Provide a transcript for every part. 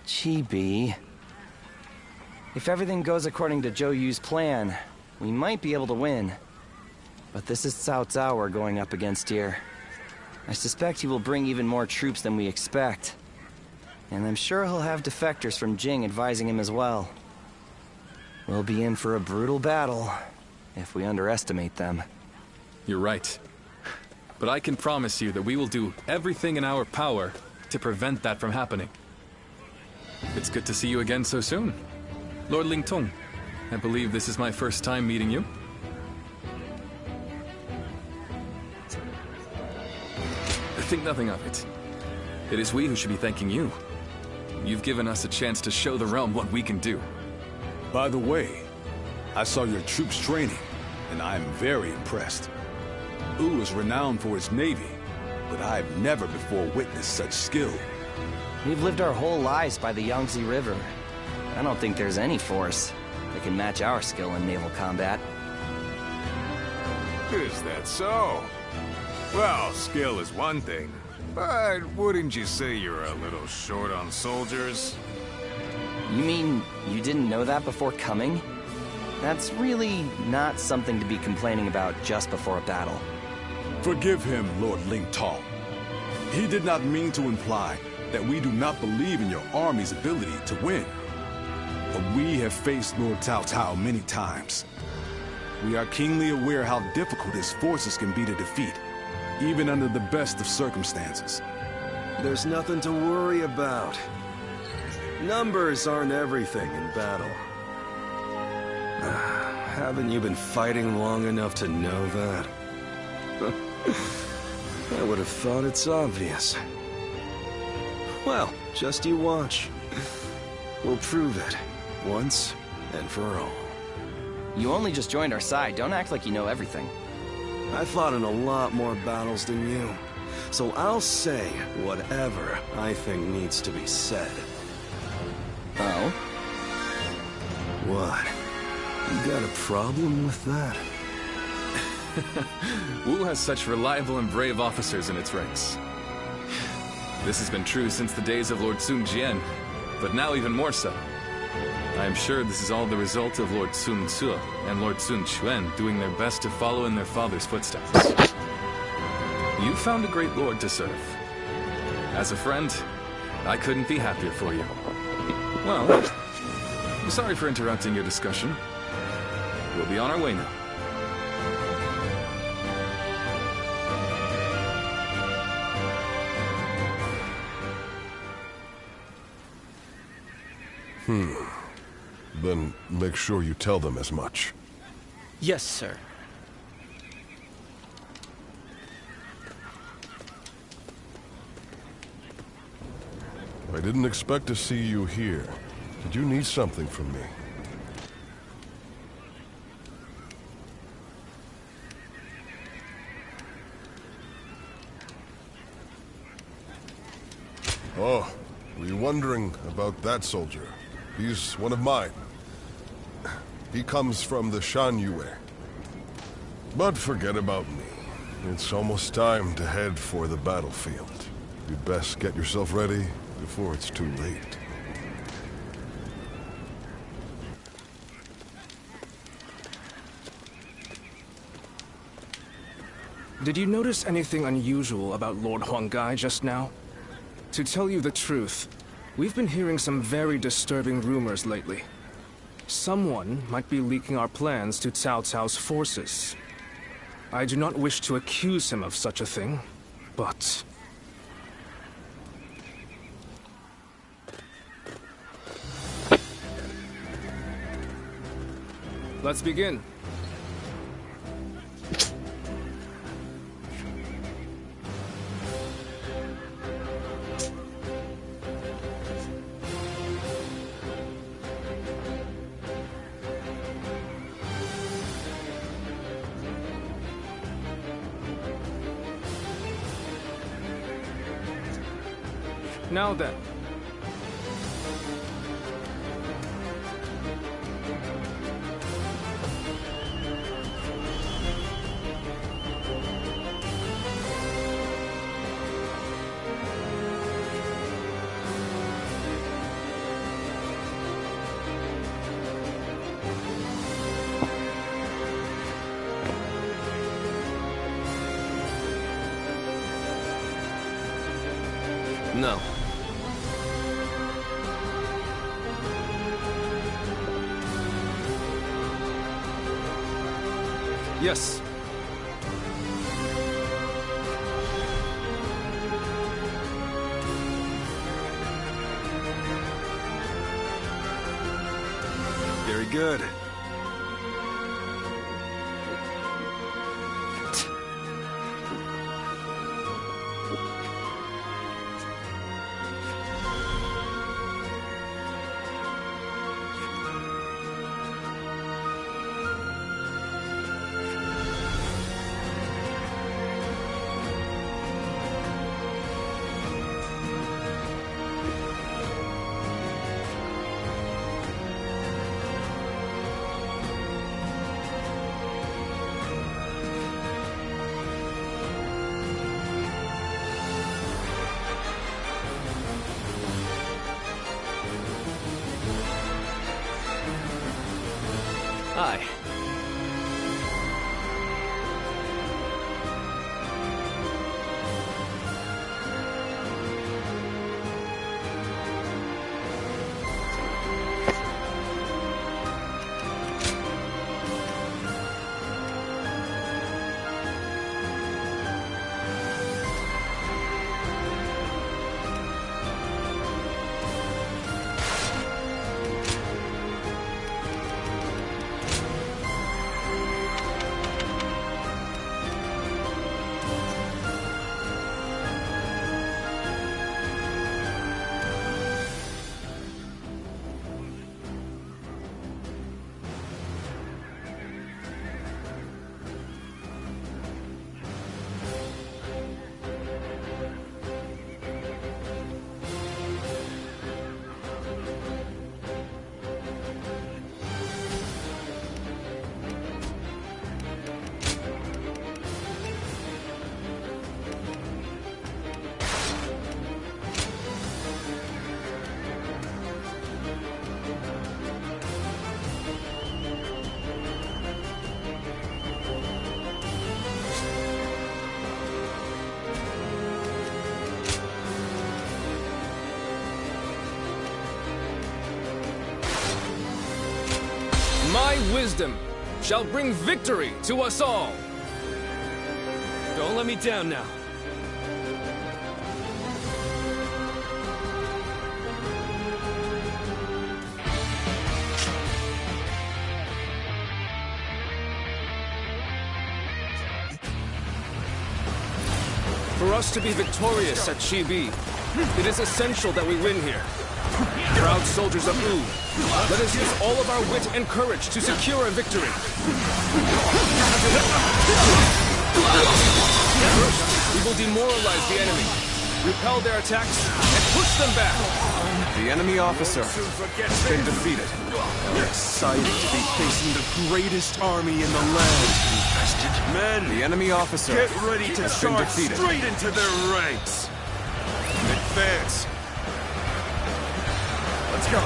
Chibi. If everything goes according to Zhou Yu's plan, we might be able to win. But this is Cao Cao we're going up against here. I suspect he will bring even more troops than we expect. And I'm sure he'll have defectors from Jing advising him as well. We'll be in for a brutal battle, if we underestimate them. You're right. But I can promise you that we will do everything in our power to prevent that from happening. It's good to see you again so soon. Lord Lingtong, I believe this is my first time meeting you. Think nothing of it. It is we who should be thanking you. You've given us a chance to show the realm what we can do. By the way, I saw your troops training, and I am very impressed. Wu is renowned for his navy, but I've never before witnessed such skill. We've lived our whole lives by the Yangtze River. I don't think there's any force that can match our skill in naval combat. Is that so? Well, skill is one thing, but wouldn't you say you're a little short on soldiers? You mean you didn't know that before coming? That's really not something to be complaining about just before a battle. Forgive him, Lord Lingtong. He did not mean to imply that we do not believe in your army's ability to win. But we have faced Lord Cao Cao many times. We are keenly aware how difficult his forces can be to defeat, even under the best of circumstances. There's nothing to worry about. Numbers aren't everything in battle. Haven't you been fighting long enough to know that? I would have thought it's obvious. Well, just you watch. We'll prove it, once and for all. You only just joined our side. Don't act like you know everything. I fought in a lot more battles than you, so I'll say whatever I think needs to be said. Oh? What? You got a problem with that? Wu has such reliable and brave officers in its ranks. This has been true since the days of Lord Sun Jian, but now even more so. I am sure this is all the result of Lord Sun Ce and Lord Sun Quan doing their best to follow in their father's footsteps. You found a great lord to serve. As a friend, I couldn't be happier for you. Well, I'm sorry for interrupting your discussion. We'll be on our way now. Then make sure you tell them as much. Yes, sir. I didn't expect to see you here. Did you need something from me? Oh, were you wondering about that soldier? He's one of mine. He comes from the Shan Yue. But forget about me. It's almost time to head for the battlefield. You'd best get yourself ready before it's too late. Did you notice anything unusual about Lord Huanggai just now? To tell you the truth, we've been hearing some very disturbing rumors lately. Someone might be leaking our plans to Cao Cao's forces. I do not wish to accuse him of such a thing, but... Let's begin. Now then. No. Yes. Very good. Hi. My wisdom shall bring victory to us all. Don't let me down now. For us to be victorious at Chibi, it is essential that we win here. Proud soldiers of Wu, let us use all of our wit and courage to secure a victory. First, we will demoralize the enemy, repel their attacks, and push them back. The enemy officer has been defeated. I'm excited to be facing the greatest army in the land. Men, the enemy officer Get ready to has been charge defeated. straight into their ranks. Advance. Let's go.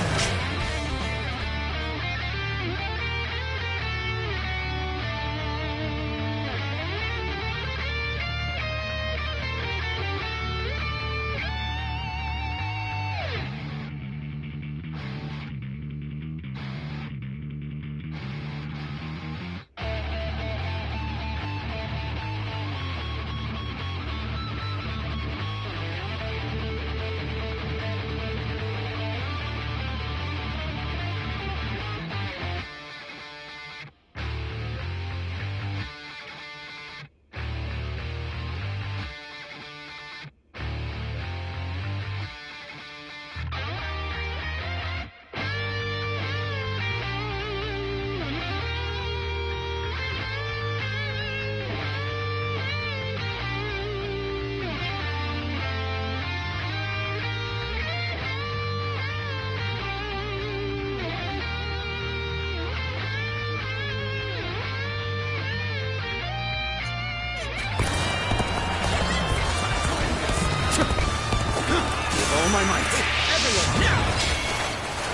All my might. Everyone, now!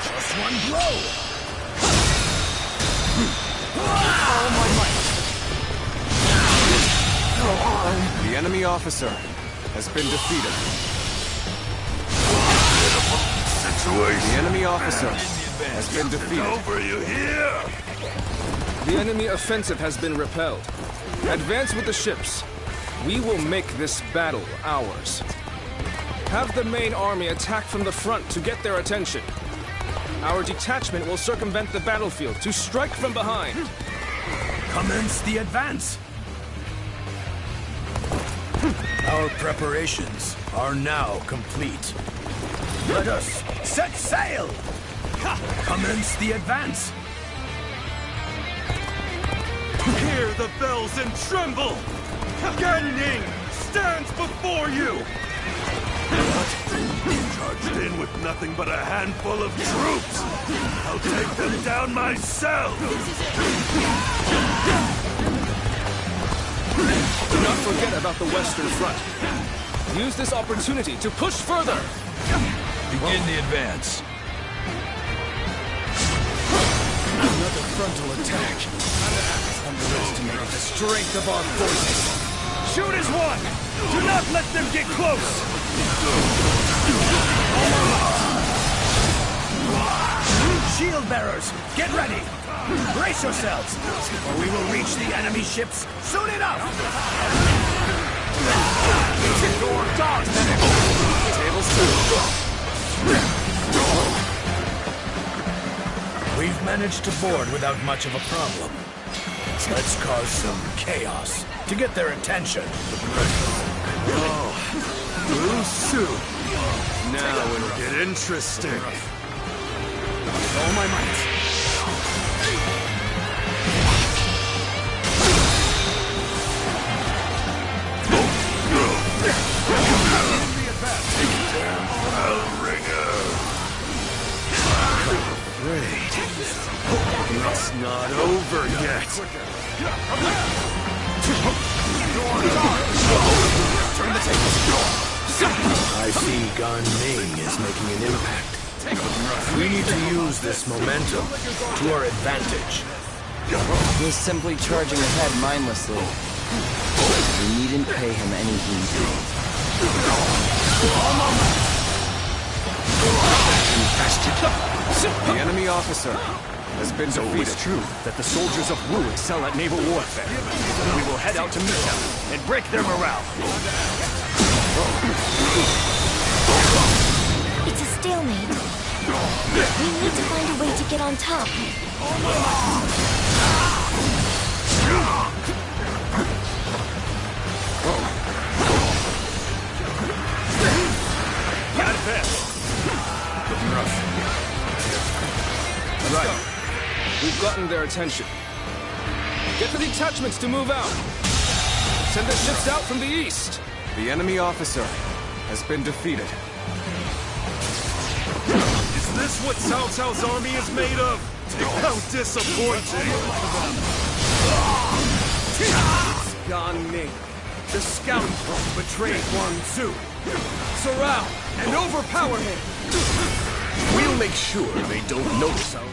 Just one blow! All my might. The enemy officer has been defeated. situation? The enemy officer has been defeated. Over, you hear? The enemy offensive has been repelled. Advance with the ships. We will make this battle ours. Have the main army attack from the front to get their attention. Our detachment will circumvent the battlefield to strike from behind. Commence the advance! Our preparations are now complete. Let us set sail! Commence the advance! Hear the bells and tremble! Ganning stands before you! Charged in with nothing but a handful of troops! I'll take them down myself! Do not forget about the Western Front. Use this opportunity to push further! Begin the advance. Another frontal attack. Underestimated the strength of our forces. Shoot as one! Do not let them get close! Shield bearers, get ready! Brace yourselves, or we will reach the enemy ships soon enough! Your dogs, tables We've managed to board without much of a problem. Let's cause some chaos to get their attention. Blue soup. Now it'll get interesting. With all my might. It's not over yet. Turn the tables. I see Gan Ning is making an impact. We need to use this momentum to our advantage. He's simply charging ahead mindlessly. We needn't pay him any heed. The enemy officer has been defeated. It's true that the soldiers of Wu excel at naval warfare. We will head out to meet them and break their morale. It's a stalemate. We need to find a way to get on top. Advance! Looking rough. Right. We've gotten their attention. Get the detachments to move out. Send the ships out from the east. The enemy officer has been defeated. Is this what Cao Cao's army is made of? How disappointing! It's Gan Ning, the scoundrel who betrayed Huang Zu. Surround and overpower him. We'll make sure they don't notice our...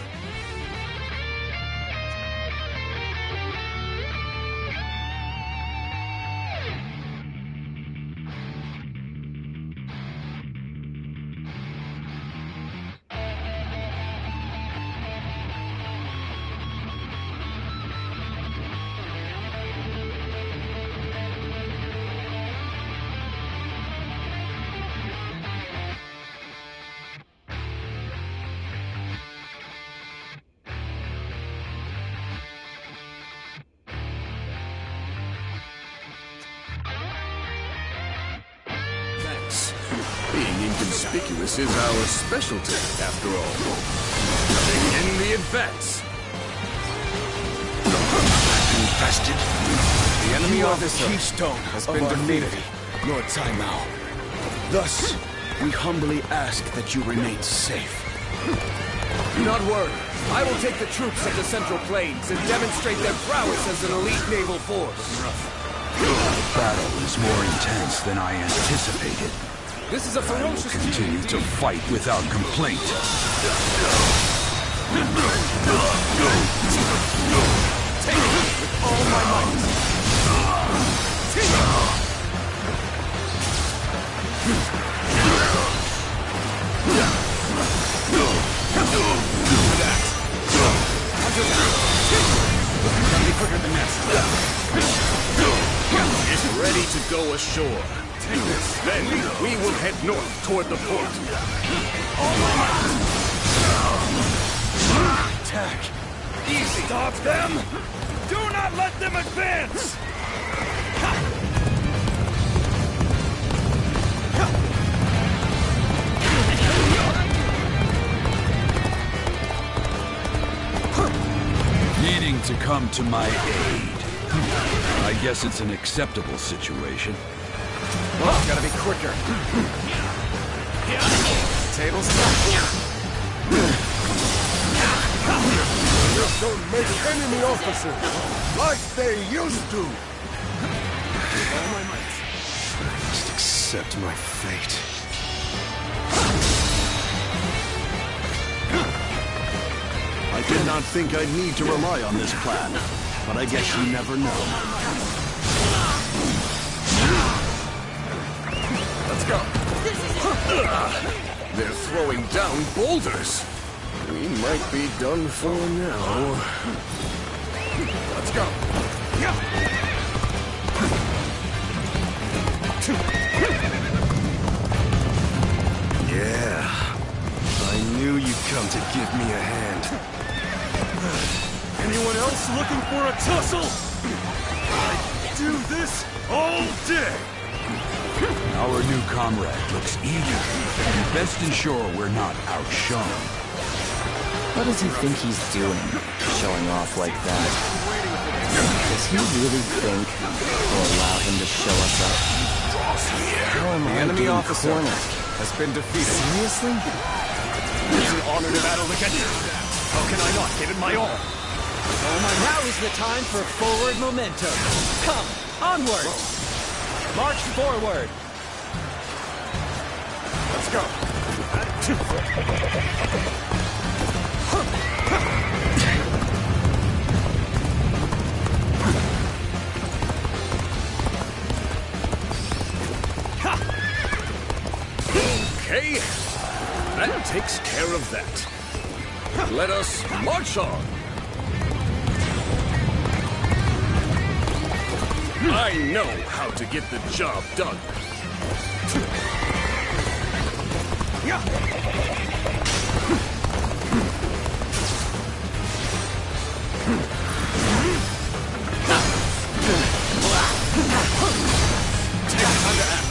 Being inconspicuous is our specialty, after all. Begin the advance. Infested. The enemy You are officer the keystone has of been our defeated. navy, Lord Caimao. Thus, we humbly ask that you remain safe. Do not worry. I will take the troops of the Central Plains and demonstrate their prowess as an elite naval force. The battle is more intense than I anticipated. This is a ferocious Continue to fight without complaint. Take it with all my might. ready to go ashore. Take this. Then we will head north toward the port. Attack! Easy! Stop them! Do not let them advance! Needing to come to my aid. I guess it's an acceptable situation. Well, gotta be quicker. Tables Don't make enemy officers like they used to. Just accept my fate. I did not think I'd need to rely on this plan, but I guess you never know. Let's go. They're throwing down boulders. We might be done for now. Let's go. Yeah. I knew you'd come to give me a hand. Anyone else looking for a tussle? I do this all day. Our new comrade looks eager. We best ensure we're not outshone. What does he think he's doing, showing off like that? Does he really think we'll allow him to show us up? How am I enemy getting officer cornered? has been defeated. Seriously? It's an honor to battle against you. How can I not give it my all? Now is the time for forward momentum. Come, onward! March forward! Let's go. Okay, that takes care of that. Let us march on. I know how to get the job done. Take time to act.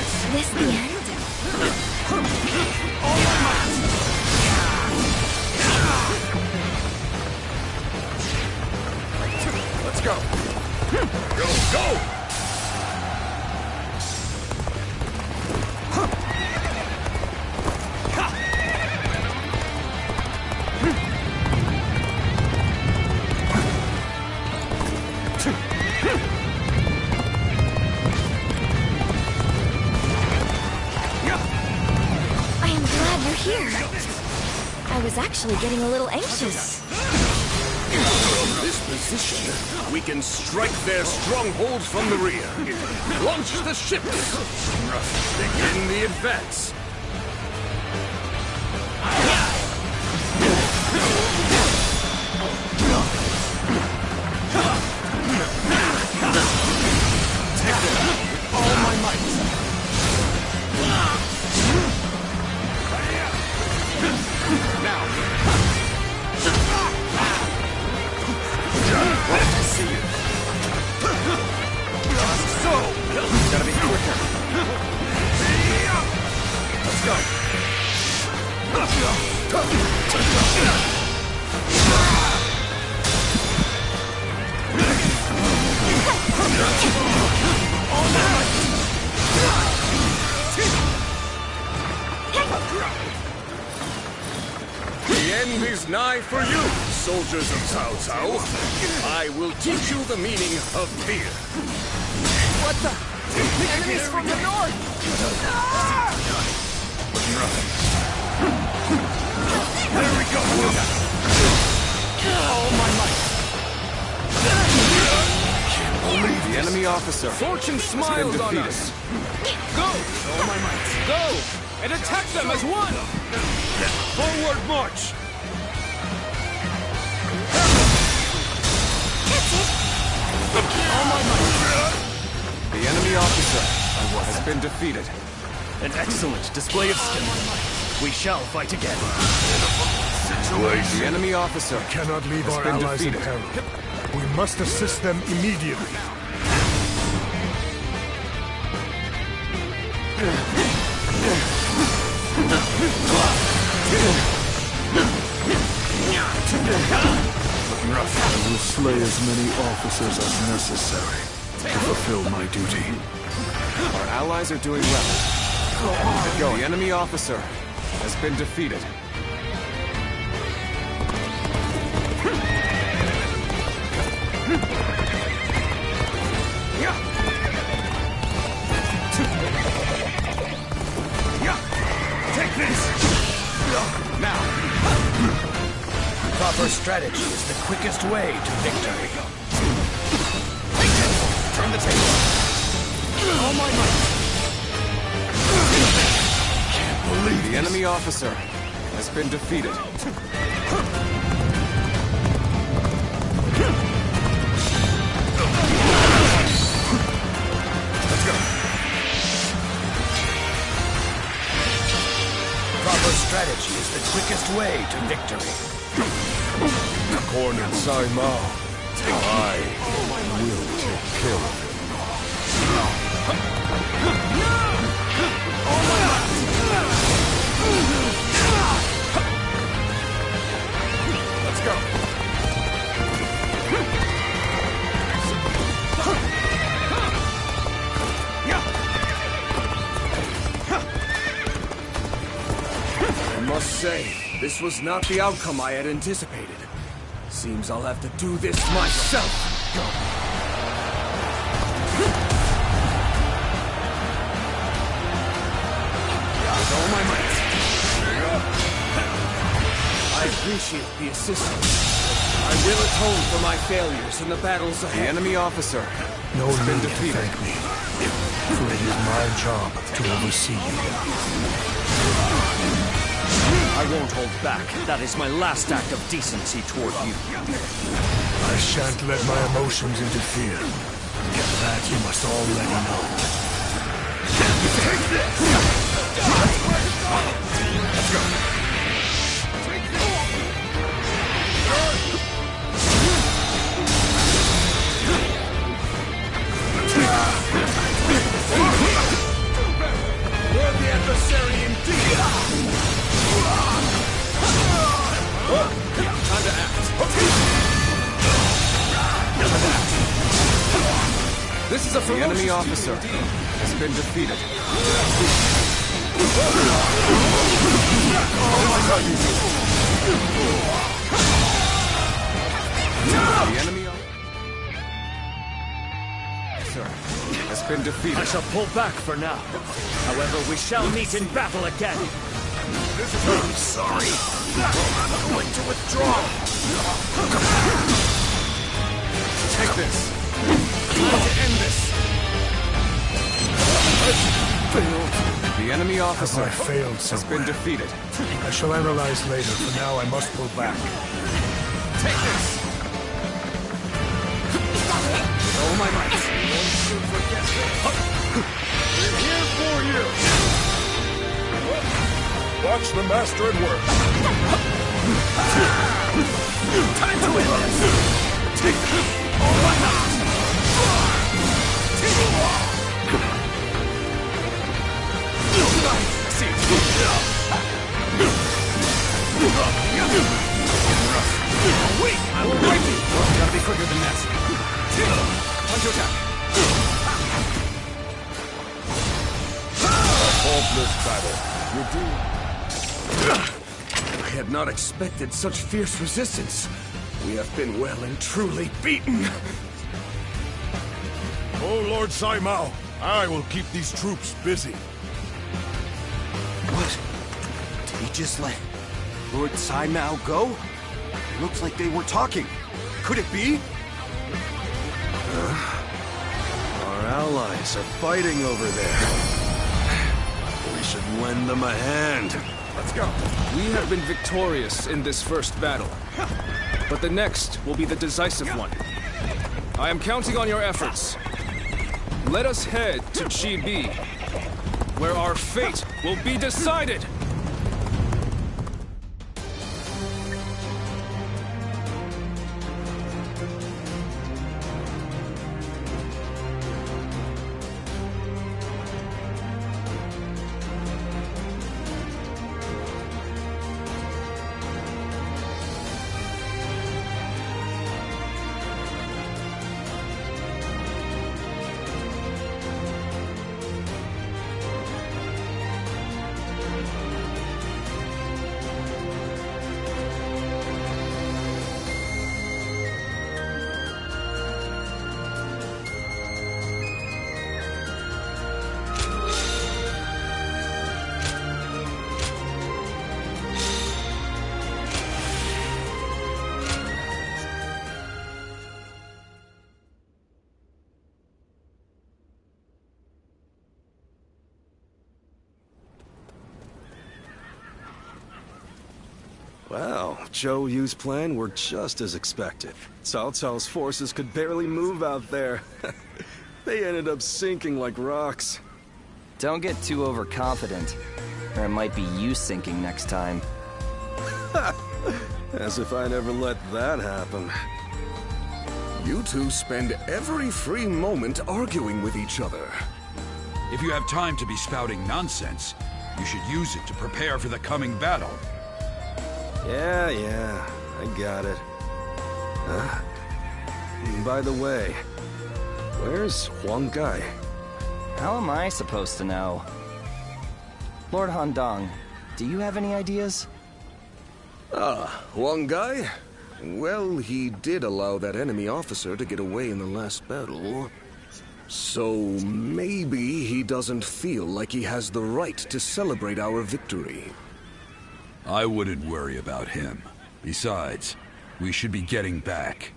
Is this the end? Let's go. Go, go! I am glad you're here. I was actually getting a little anxious. From this position, we can strike their stronghold from the rear. Launch the ships. Begin the advance. Take them with all my might. Now. I see you. So, gotta be quicker. Let's go. The end is nigh for you, soldiers of Cao Cao. I will teach you the meaning of fear. What the? The enemies from the north! There we go. All my might. The enemy officer. Fortune smiled on us. Go! All my might. Go! And attack them as one! Forward march! has been defeated. An excellent display of skill. We shall fight again. The enemy officer Cannot leave has our been allies in defeated. peril. We must assist them immediately. I will slay as many officers as necessary to fulfill my duty. Our allies are doing well. The enemy officer has been defeated. Take this! Now! Proper strategy is the quickest way to victory. Take it! Turn the table! All my might! Can't believe the enemy officer has been defeated. Let's go. Proper strategy is the quickest way to victory. Cornered Sai Mao. I will take care of him. Let's go. I must say, this was not the outcome I had anticipated. Seems I'll have to do this myself. Go. With all my might. I appreciate the assistance. I will atone for my failures in the battles ahead. The enemy officer No has been need to defeated. thank me, for it is my job to oversee you. I won't hold back. That is my last act of decency toward you. I shan't let my emotions interfere. That you must already know. Let's go. You're the adversary indeed! Time to act. This is a the enemy officer has been defeated. The enemy officer has been defeated. I shall pull back for now. However, we shall meet in battle again. I'm sorry. I'm going to withdraw. Take this. Time to end this. The enemy officer Have I failed has somewhere? been defeated. I shall analyze later. For now, I must pull back. Take this. With all my might. We're here for you. Watch the master at work. Time to end this. Take all my might. See. Wait, I will break you. Gotta be quicker than that. Time to attack. Faultless battle. I had not expected such fierce resistance. We have been well and truly beaten. Oh, Lord Sai Mao, I will keep these troops busy. What? Did he just let Lord Sai Mao go? It looks like they were talking. Could it be? Our allies are fighting over there. We should lend them a hand. Let's go. We have been victorious in this first battle, but the next will be the decisive one. I am counting on your efforts. Let us head to Chibi, where our fate will be decided! Well, Zhou Yu's plan were just as expected. Cao Cao's forces could barely move out there. They ended up sinking like rocks. Don't get too overconfident, or it might be you sinking next time. As if I never let that happen. You two spend every free moment arguing with each other. If you have time to be spouting nonsense, you should use it to prepare for the coming battle. Yeah, I got it. By the way, where's Huang Gai? How am I supposed to know? Lord Handong, do you have any ideas? Huang Gai? Well, he did allow that enemy officer to get away in the last battle. So maybe he doesn't feel like he has the right to celebrate our victory. I wouldn't worry about him. Besides, we should be getting back.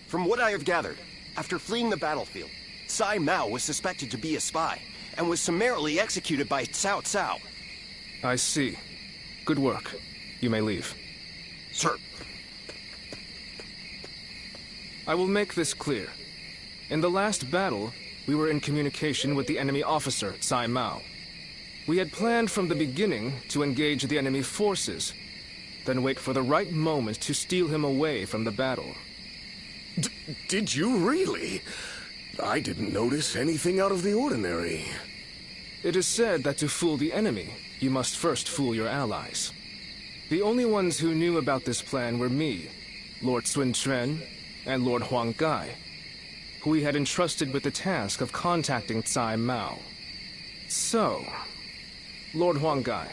From what I have gathered, after fleeing the battlefield, Sai Mao was suspected to be a spy, and was summarily executed by Cao Cao. I see. Good work. You may leave. Sir. I will make this clear. In the last battle, we were in communication with the enemy officer, Sai Mao. We had planned from the beginning to engage the enemy forces, then wait for the right moment to steal him away from the battle. Did you really? I didn't notice anything out of the ordinary. It is said that to fool the enemy, you must first fool your allies. The only ones who knew about this plan were me, Lord Sun Quan, and Lord Huang Gai, who we had entrusted with the task of contacting Tsai Mao. So, Lord Huang Gai,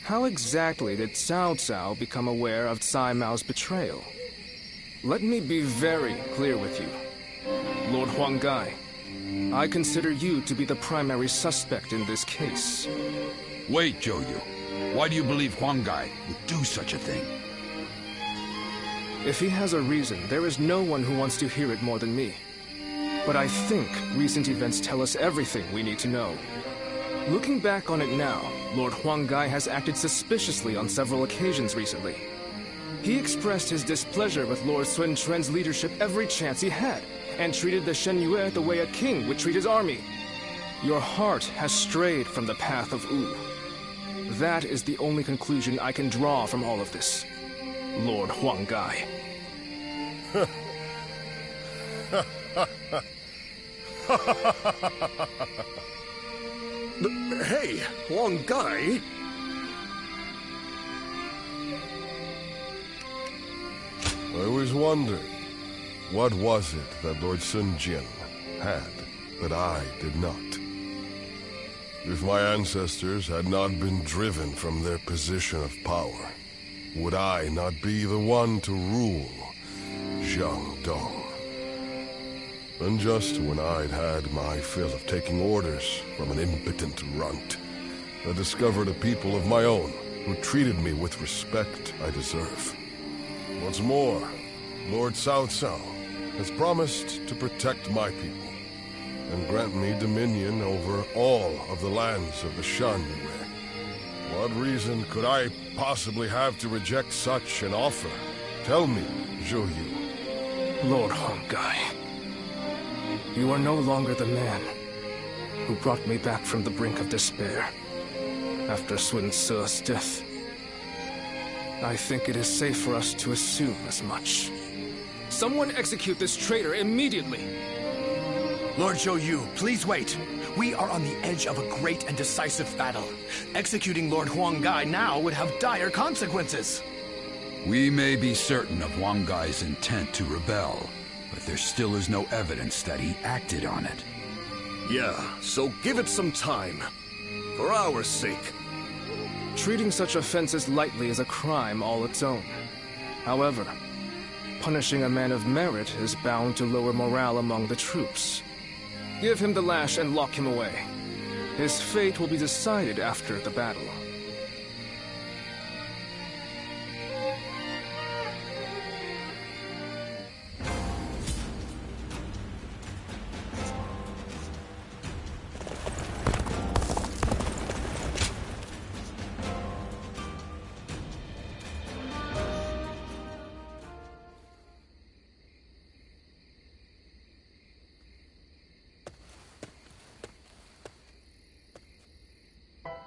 how exactly did Cao Cao become aware of Tsai Mao's betrayal? Let me be very clear with you. Lord Huang Gai, I consider you to be the primary suspect in this case. Wait, Zhou Yu. Why do you believe Huang Gai would do such a thing? If he has a reason, there is no one who wants to hear it more than me. But I think recent events tell us everything we need to know. Looking back on it now, Lord Huang Gai has acted suspiciously on several occasions recently. He expressed his displeasure with Lord Sun Quan's leadership every chance he had, and treated the Shen Yue the way a king would treat his army. Your heart has strayed from the path of Wu. That is the only conclusion I can draw from all of this, Lord Huang Gai. Hey, Huang Gai! I was wondering, what was it that Lord Sun Jian had that I did not? If my ancestors had not been driven from their position of power, would I not be the one to rule Jiangdong? And just when I'd had my fill of taking orders from an impotent runt, I discovered a people of my own who treated me with respect I deserve. What's more, Lord Cao Cao has promised to protect my people, and grant me dominion over all of the lands of the Shan Yue. What reason could I possibly have to reject such an offer? Tell me, Zhou Yu. Lord Hongai, you are no longer the man who brought me back from the brink of despair after Sun Ce's death. I think it is safe for us to assume as much. Someone execute this traitor immediately! Lord Zhou Yu, please wait. We are on the edge of a great and decisive battle. Executing Lord Huanggai now would have dire consequences. We may be certain of Huanggai's intent to rebel, but there still is no evidence that he acted on it. Yeah, so give it some time. For our sake. Treating such offenses lightly is a crime all its own. However, punishing a man of merit is bound to lower morale among the troops. Give him the lash and lock him away. His fate will be decided after the battle.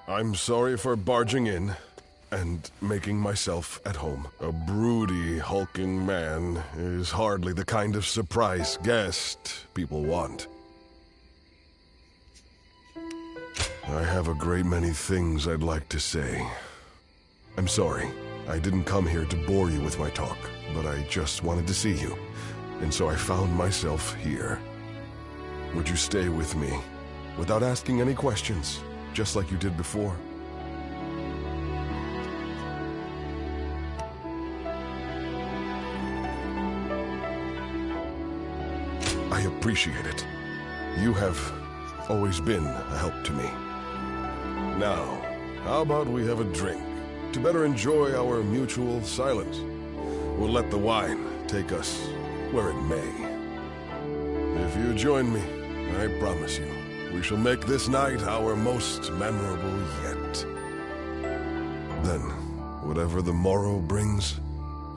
I'm sorry for barging in and making myself at home. A broody, hulking man is hardly the kind of surprise guest people want. I have a great many things I'd like to say. I'm sorry. I didn't come here to bore you with my talk, but I just wanted to see you, and so I found myself here. Would you stay with me, without asking any questions? Just like you did before. I appreciate it. You have always been a help to me. Now, how about we have a drink, to better enjoy our mutual silence? We'll let the wine take us where it may. If you join me, I promise you, we shall make this night our most memorable yet. Then, whatever the morrow brings,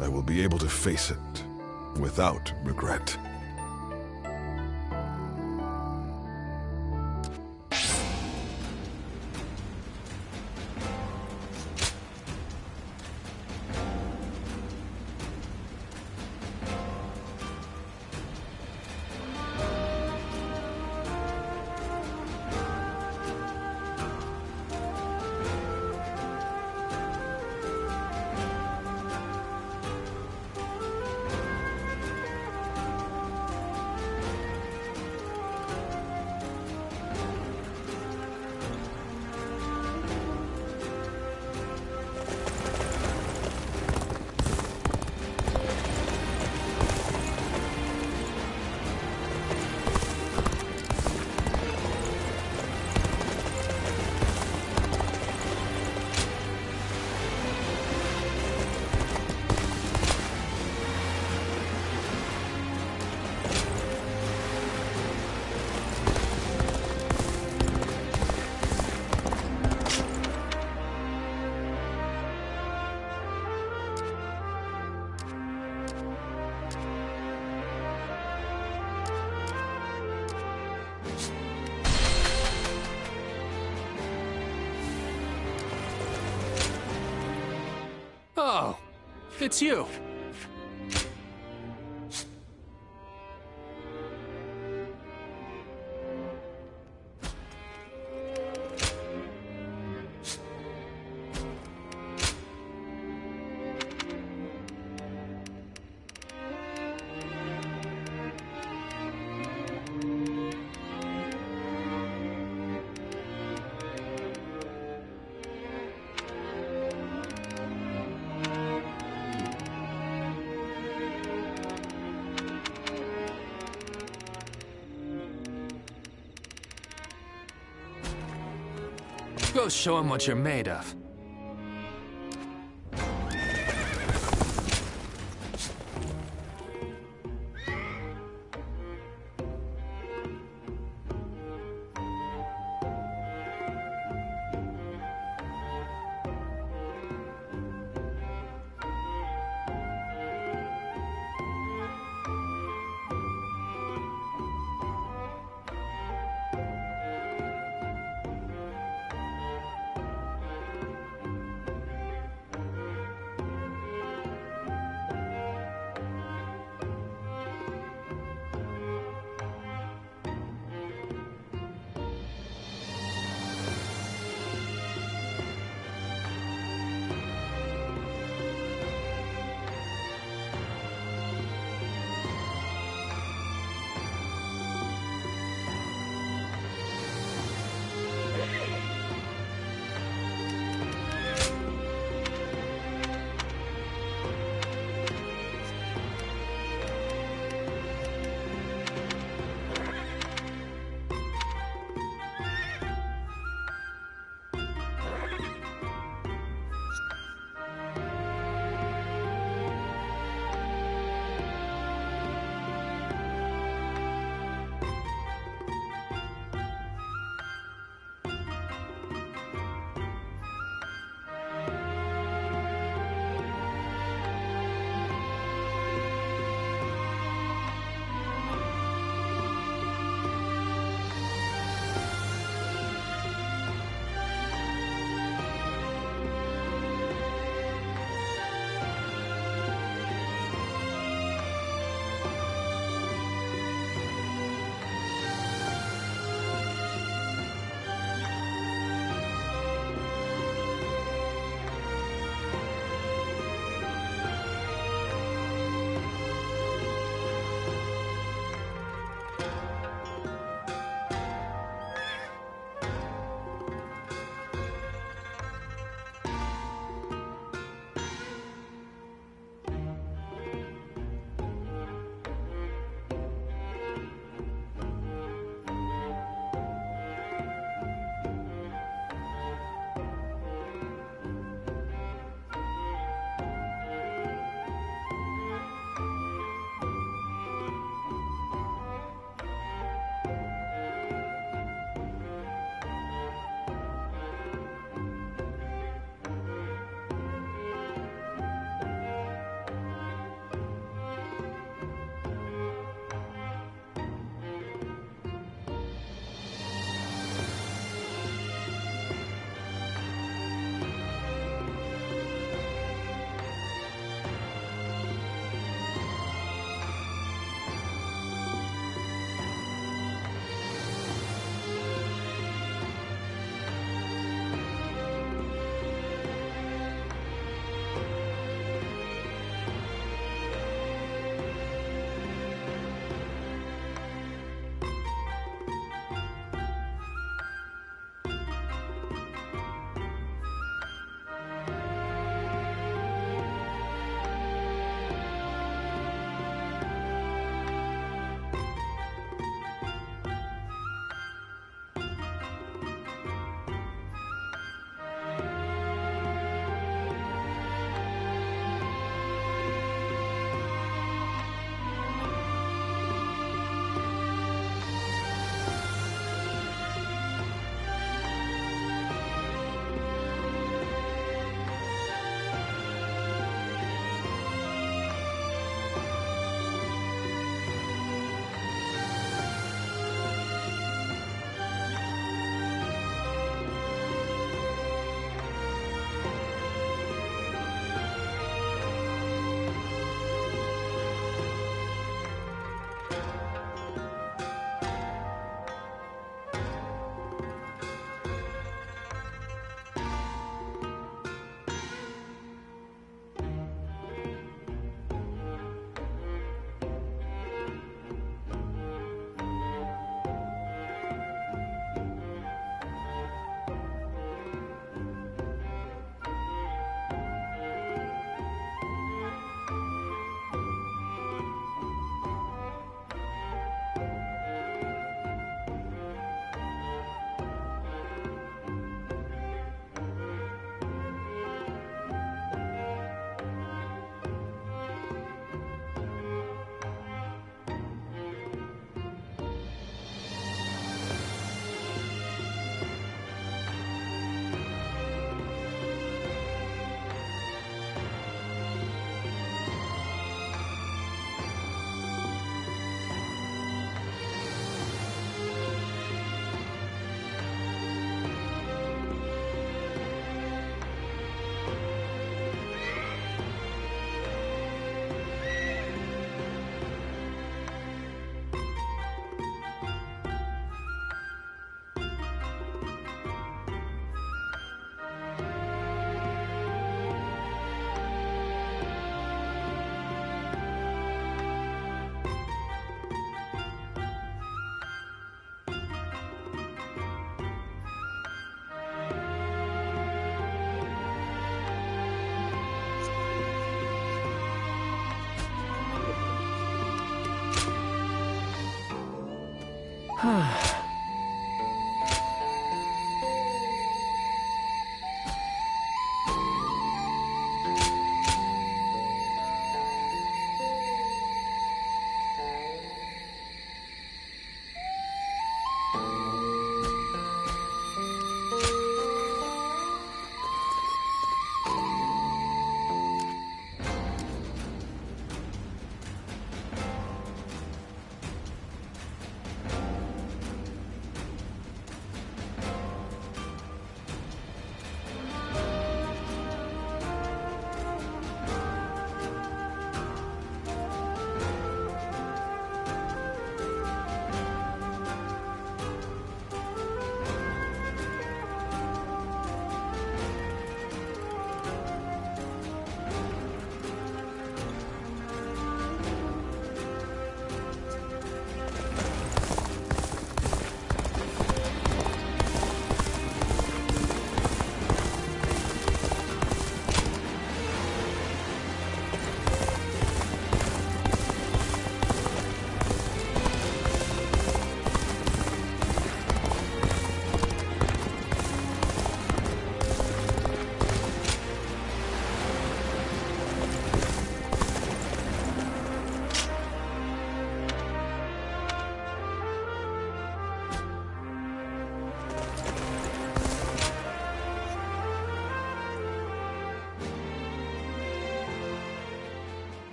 I will be able to face it without regret. Oh, it's you. Go show him what you're made of.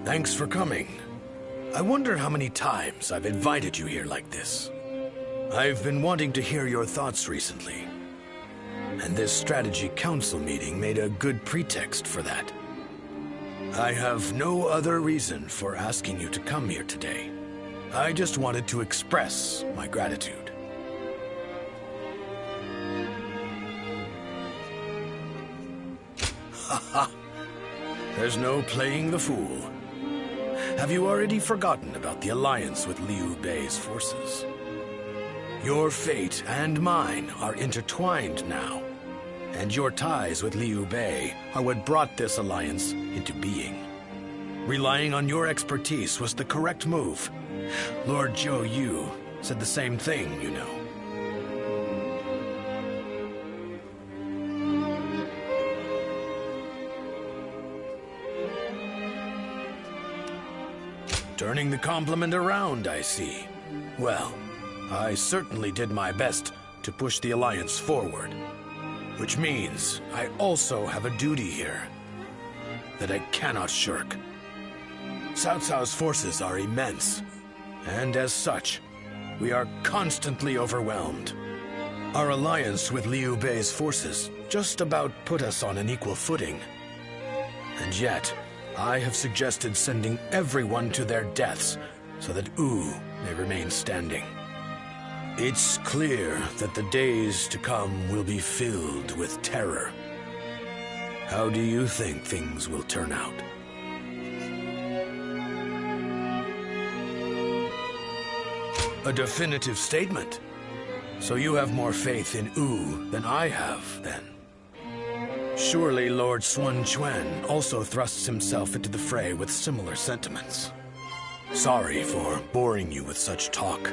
Thanks for coming. I wonder how many times I've invited you here like this. I've been wanting to hear your thoughts recently. And this strategy council meeting made a good pretext for that. I have no other reason for asking you to come here today. I just wanted to express my gratitude. Haha. There's no playing the fool. Have you already forgotten about the alliance with Liu Bei's forces? Your fate and mine are intertwined now, and your ties with Liu Bei are what brought this alliance into being. Relying on your expertise was the correct move. Lord Zhou Yu said the same thing, you know. Turning the compliment around, I see. Well, I certainly did my best to push the Alliance forward. Which means I also have a duty here that I cannot shirk. Cao Cao's forces are immense, and as such, we are constantly overwhelmed. Our alliance with Liu Bei's forces just about put us on an equal footing. And yet, I have suggested sending everyone to their deaths so that Wu may remain standing. It's clear that the days to come will be filled with terror. How do you think things will turn out? A definitive statement. So you have more faith in Wu than I have, then. Surely Lord Sun Quan also thrusts himself into the fray with similar sentiments. Sorry for boring you with such talk.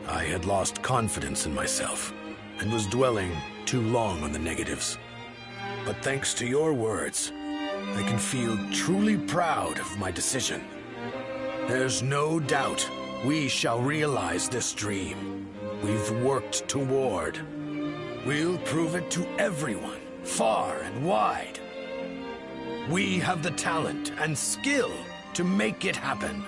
I had lost confidence in myself, and was dwelling too long on the negatives. But thanks to your words, I can feel truly proud of my decision. There's no doubt we shall realize this dream we've worked toward. We'll prove it to everyone, far and wide. We have the talent and skill to make it happen.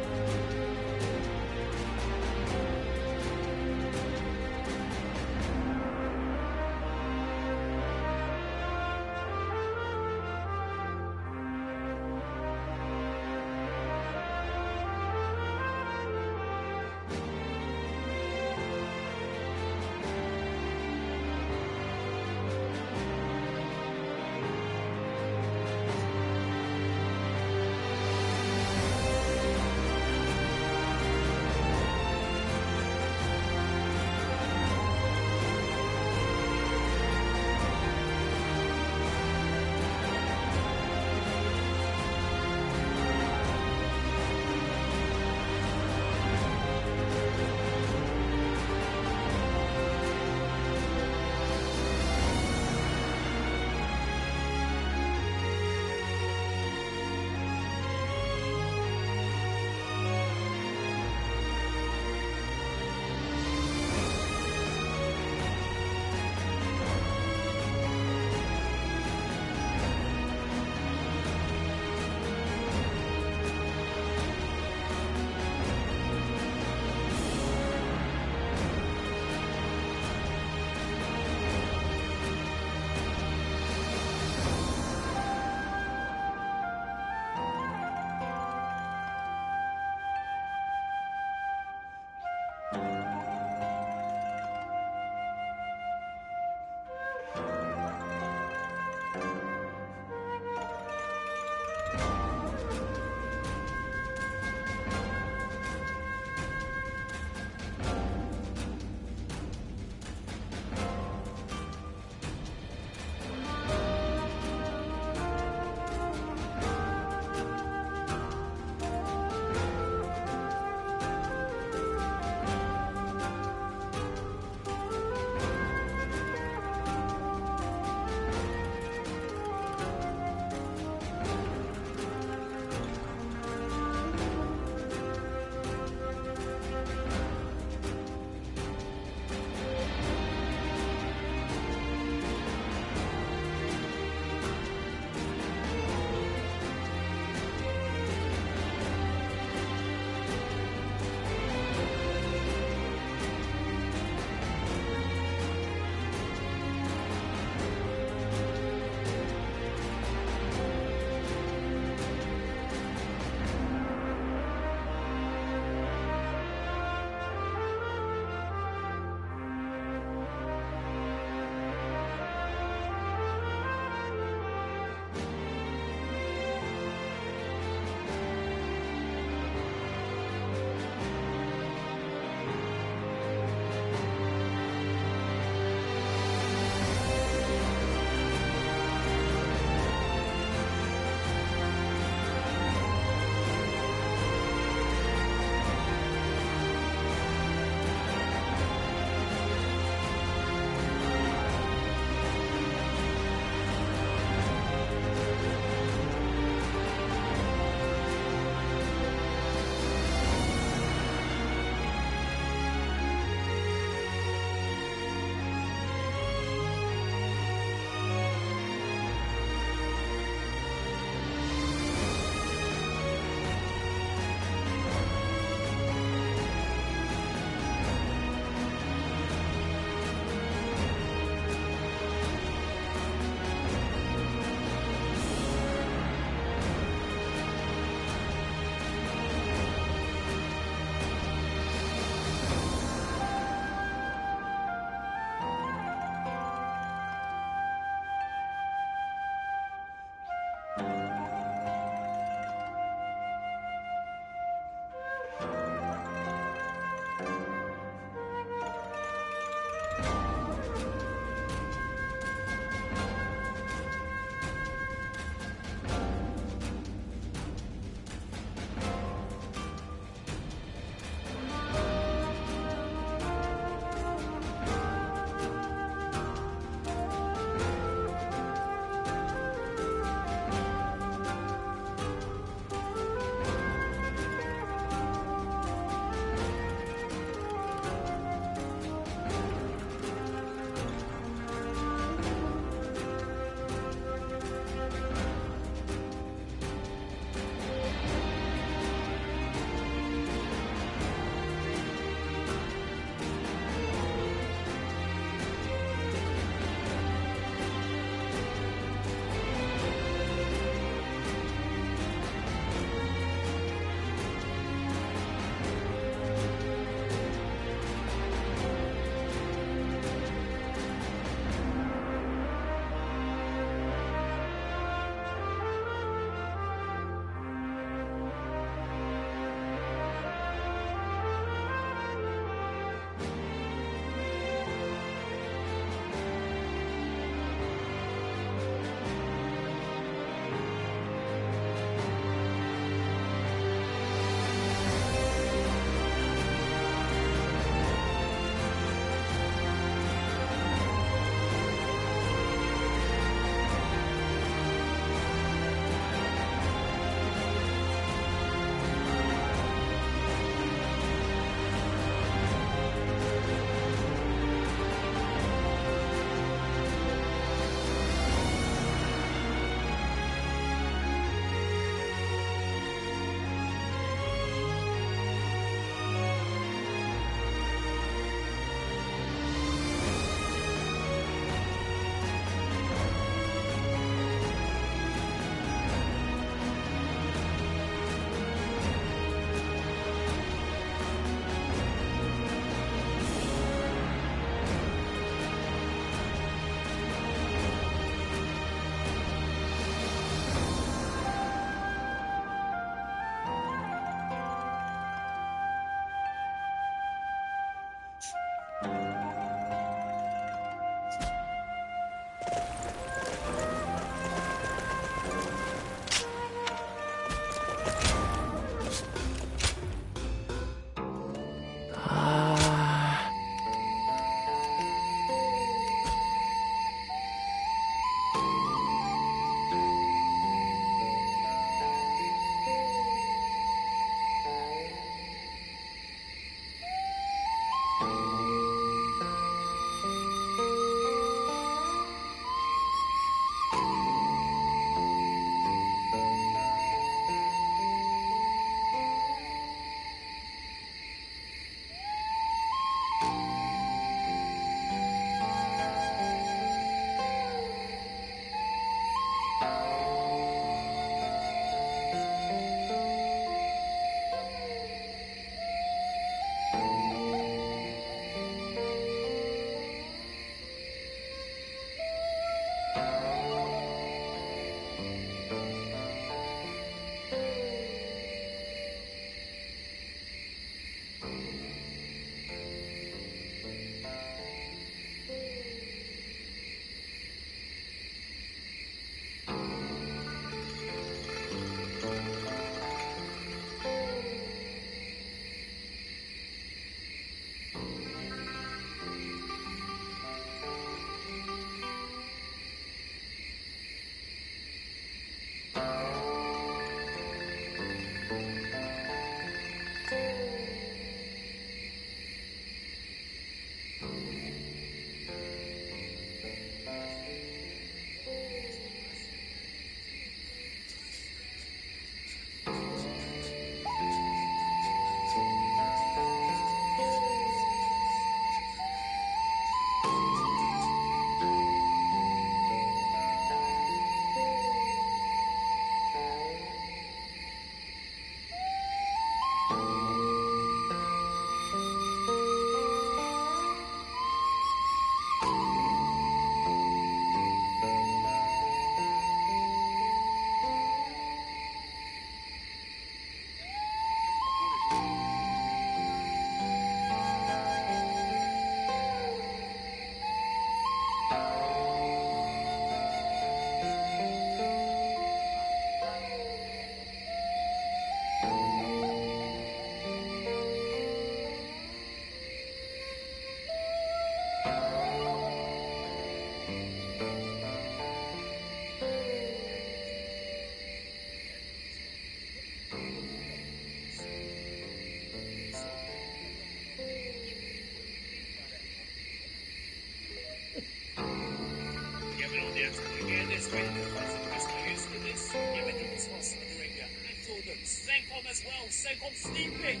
As well, Second sleeping.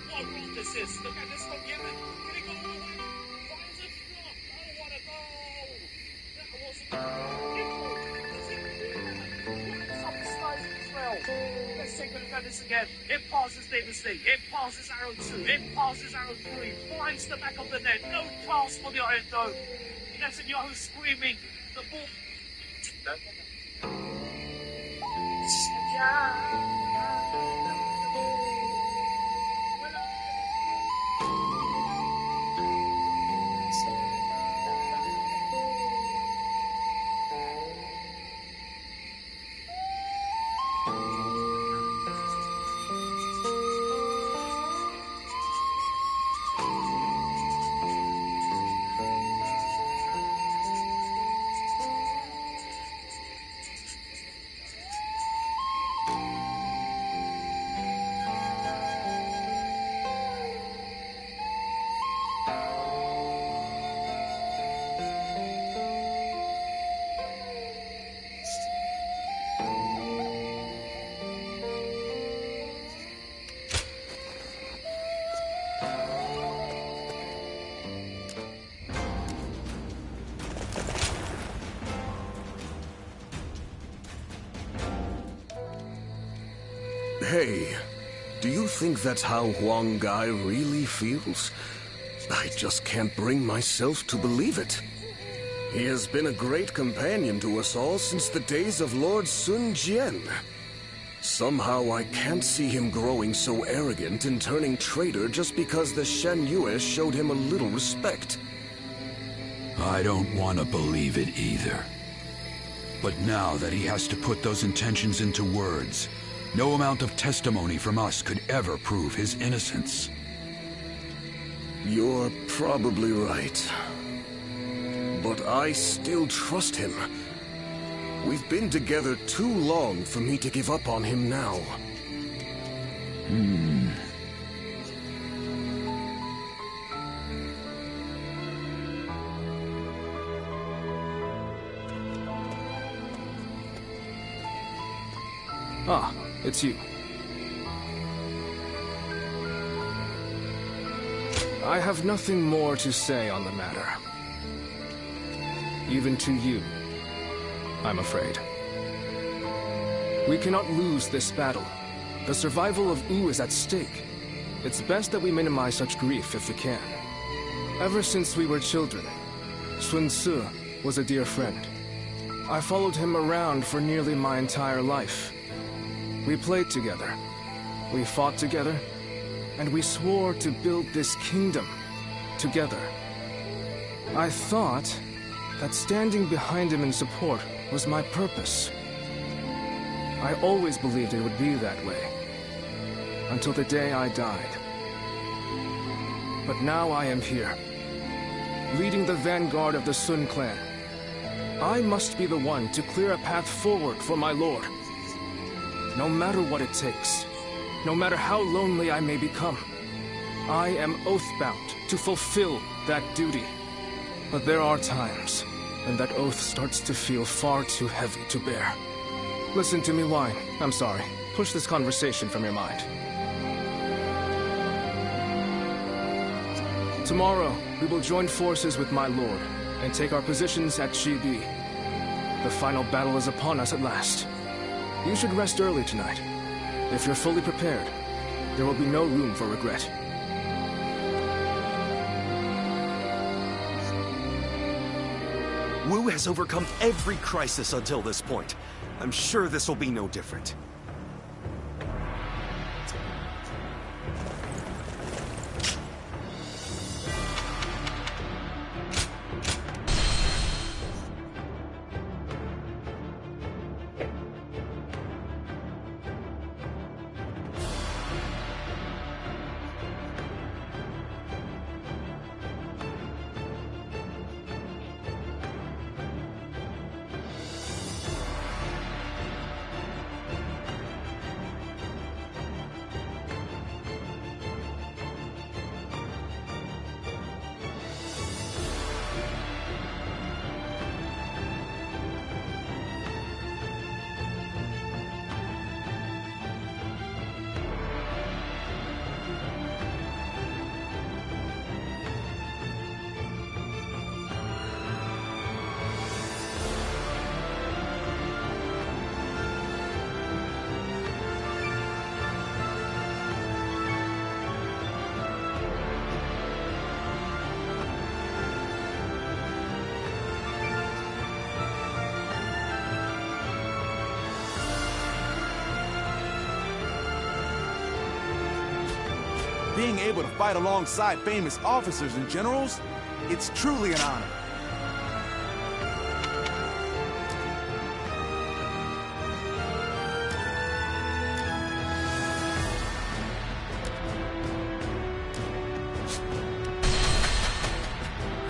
What wrong this is? Look at this from Yemen. Can it go away? Why is it flop? I don't want to go. That wasn't Let's take a look at this again. It passes Dynasty. It passes Arrow 2. It passes Arrow 3. Finds the back of the net. No pass for the Iron Dome. Netanyahu screaming. The ball. Hey, do you think that's how Huang Gai really feels? I just can't bring myself to believe it. He has been a great companion to us all since the days of Lord Sun Jian. Somehow I can't see him growing so arrogant and turning traitor just because the Shen Yue showed him a little respect. I don't want to believe it either. But now that he has to put those intentions into words, no amount of testimony from us could ever prove his innocence. You're probably right. But I still trust him. We've been together too long for me to give up on him now. Ah, it's you. I have nothing more to say on the matter. Even to you, I'm afraid. We cannot lose this battle. The survival of Wu is at stake. It's best that we minimize such grief if we can. Ever since we were children, Sun Ce was a dear friend. I followed him around for nearly my entire life. We played together, we fought together, and we swore to build this kingdom together. I thought that standing behind him in support was my purpose. I always believed it would be that way, until the day I died. But now I am here, leading the vanguard of the Sun clan. I must be the one to clear a path forward for my lord. No matter what it takes, no matter how lonely I may become, I am oath-bound to fulfill that duty. But there are times when that oath starts to feel far too heavy to bear. Listen to me whine. I'm sorry. Push this conversation from your mind. Tomorrow, we will join forces with my lord and take our positions at Chibi. The final battle is upon us at last. You should rest early tonight. If you're fully prepared, there will be no room for regret. Wu has overcome every crisis until this point. I'm sure this will be no different. Being able to fight alongside famous officers and generals, it's truly an honor.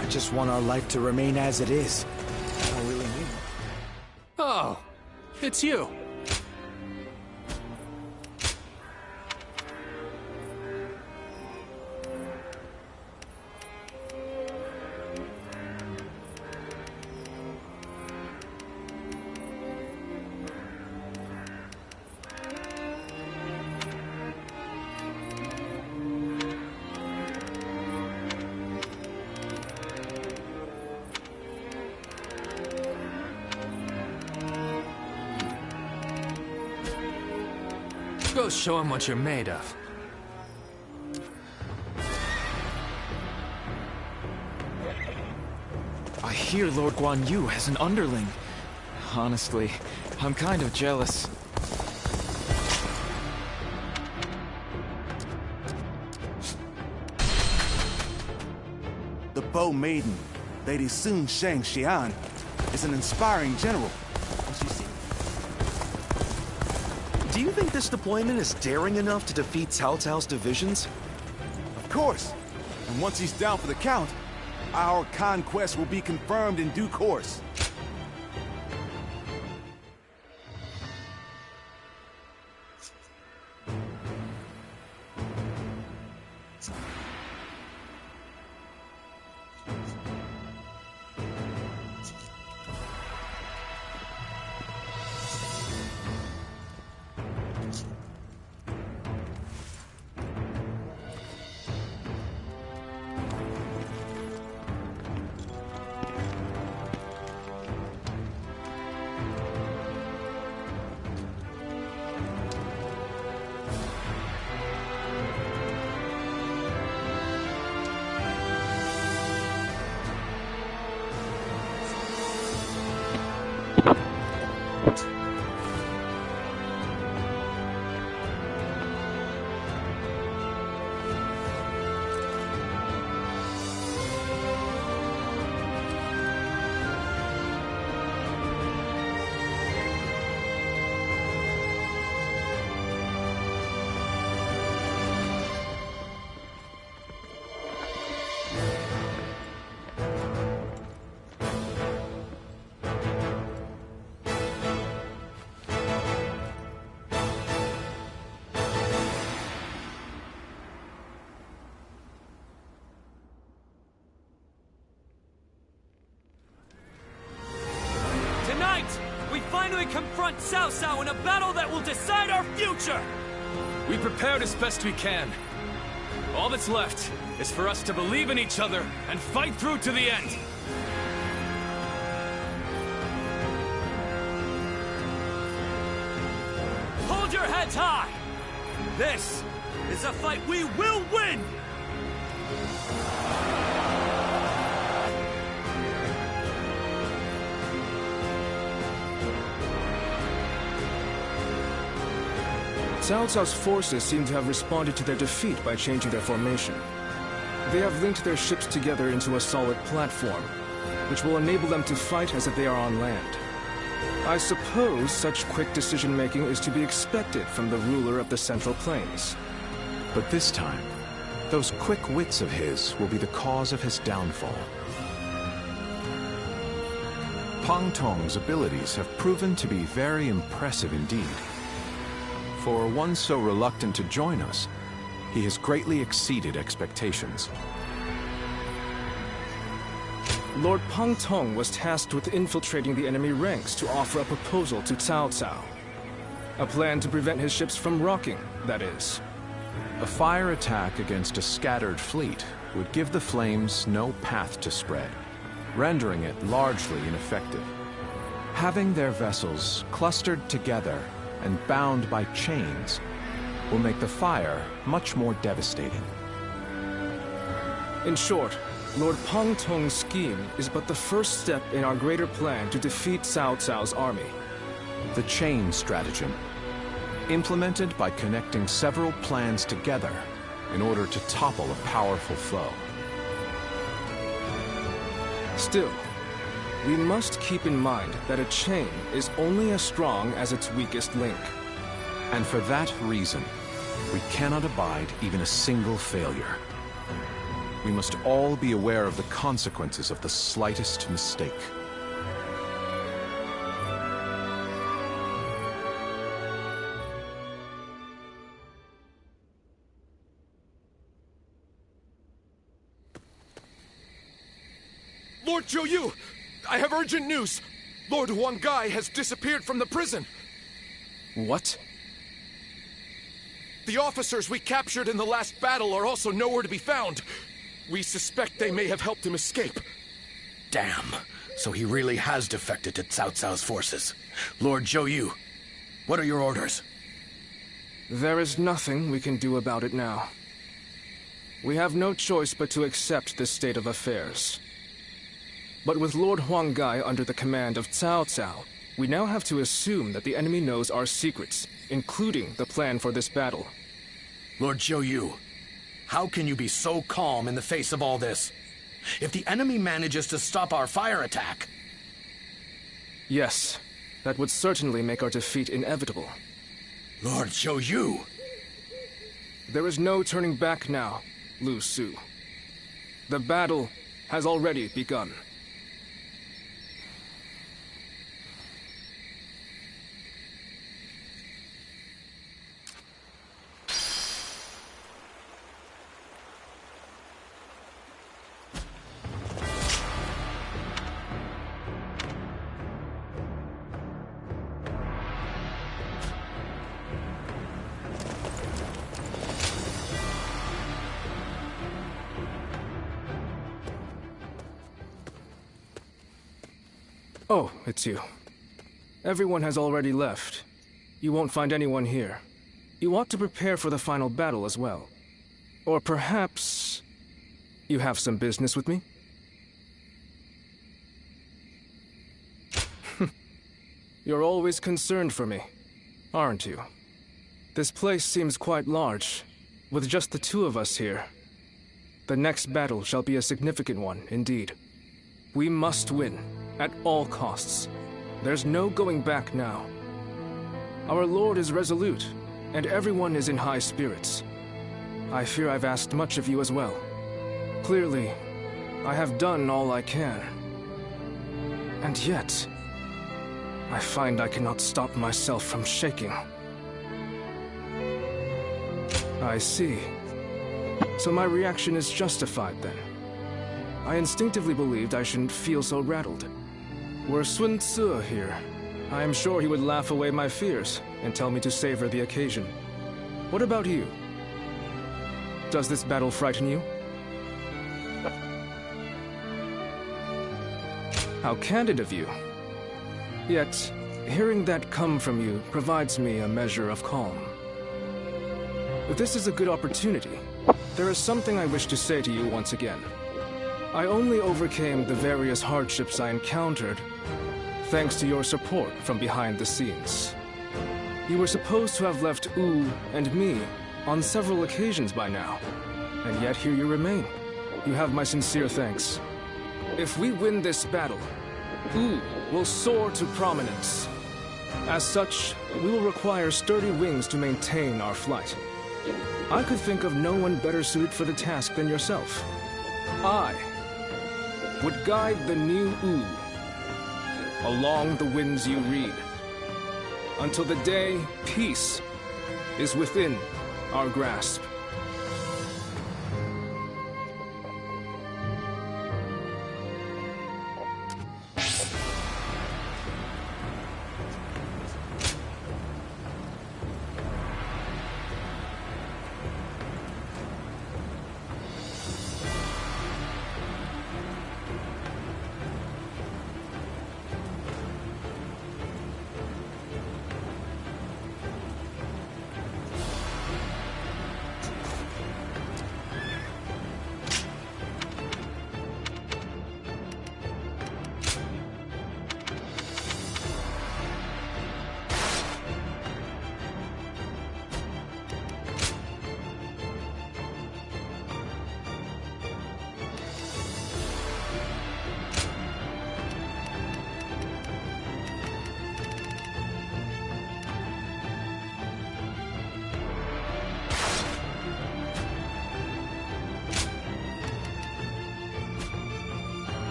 I just want our life to remain as it is. I don't really need it. Oh, it's you. Go show him what you're made of. I hear Lord Guan Yu has an underling. Honestly, I'm kind of jealous. Bow Maiden, Lady Sun Sheng Xian, is an inspiring general. Do you think this deployment is daring enough to defeat Cao Cao's divisions? Of course. And once he's down for the count, our conquest will be confirmed in due course. Tonight, we finally confront Cao Cao in a battle that will decide our future! We prepared as best we can. All that's left is for us to believe in each other and fight through to the end. Hold your heads high! This is a fight we will win! Cao Cao's forces seem to have responded to their defeat by changing their formation. They have linked their ships together into a solid platform, which will enable them to fight as if they are on land. I suppose such quick decision-making is to be expected from the ruler of the Central Plains. But this time, those quick wits of his will be the cause of his downfall. Pang Tong's abilities have proven to be very impressive indeed. For one so reluctant to join us, he has greatly exceeded expectations. Lord Pang Tong was tasked with infiltrating the enemy ranks to offer a proposal to Cao Cao. A plan to prevent his ships from rocking, that is. A fire attack against a scattered fleet would give the flames no path to spread, rendering it largely ineffective. Having their vessels clustered together and bound by chains will make the fire much more devastating. In short, Lord Pang Tong's scheme is but the first step in our greater plan to defeat Cao Cao's army. The chain stratagem, implemented by connecting several plans together in order to topple a powerful foe. Still, we must keep in mind that a chain is only as strong as its weakest link. And for that reason, we cannot abide even a single failure. We must all be aware of the consequences of the slightest mistake. Lord Zhou, I have urgent news. Lord Huanggai has disappeared from the prison. What? The officers we captured in the last battle are also nowhere to be found. We suspect they may have helped him escape. Damn. So he really has defected to Cao Cao's forces. Lord Zhou, what are your orders? There is nothing we can do about it now. We have no choice but to accept this state of affairs. But with Lord Huanggai under the command of Cao Cao, we now have to assume that the enemy knows our secrets, including the plan for this battle. Lord Zhou, how can you be so calm in the face of all this? If the enemy manages to stop our fire attack... Yes, that would certainly make our defeat inevitable. Lord Zhou Yu! There is no turning back now, Lu Su. The battle has already begun. Oh, it's you. Everyone has already left. You won't find anyone here. You ought to prepare for the final battle as well. Or perhaps... you have some business with me? You're always concerned for me, aren't you? This place seems quite large, with just the two of us here. The next battle shall be a significant one, indeed. We must win, at all costs. There's no going back now. Our Lord is resolute, and everyone is in high spirits. I fear I've asked much of you as well. Clearly, I have done all I can. And yet, I find I cannot stop myself from shaking. I see. So my reaction is justified then. I instinctively believed I shouldn't feel so rattled. Were Sun Tzu here, I am sure he would laugh away my fears and tell me to savor the occasion. What about you? Does this battle frighten you? How candid of you. Yet, hearing that come from you provides me a measure of calm. This is a good opportunity. There is something I wish to say to you once again. I only overcame the various hardships I encountered thanks to your support from behind the scenes. You were supposed to have left Wu and me on several occasions by now, and yet here you remain. You have my sincere thanks. If we win this battle, Wu will soar to prominence. As such, we will require sturdy wings to maintain our flight. I could think of no one better suited for the task than yourself. I would guide the new Wu along the winds you read, until the day peace is within our grasp.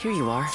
Here you are.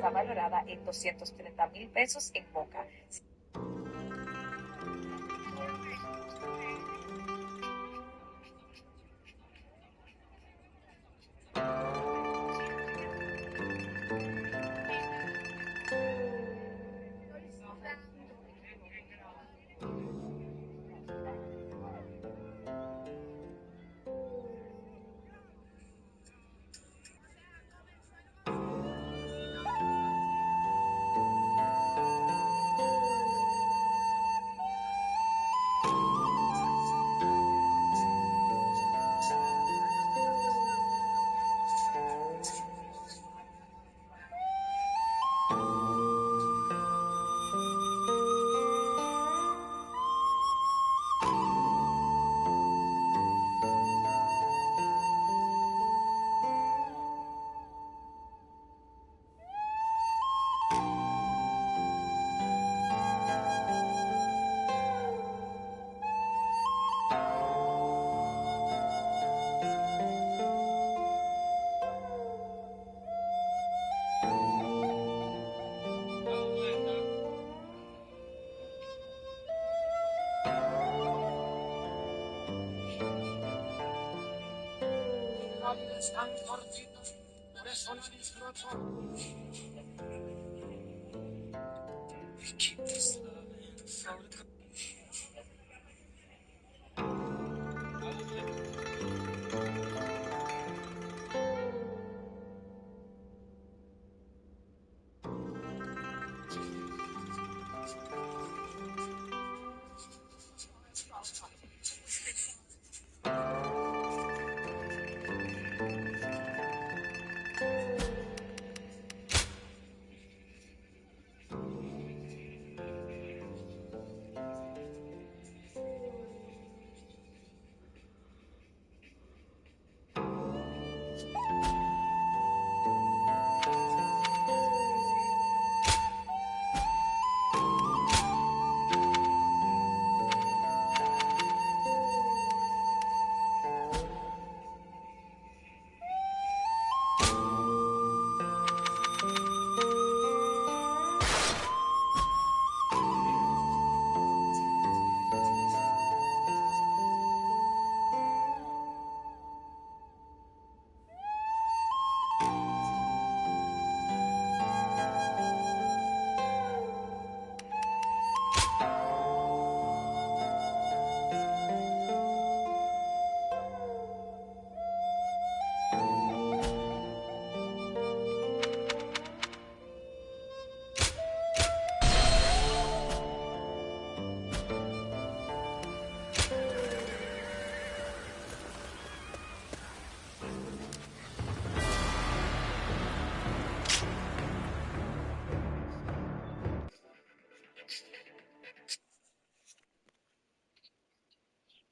Está valorada en 230,000 pesos en Moca. están cortitos, por eso no disfruto. We keep this love for the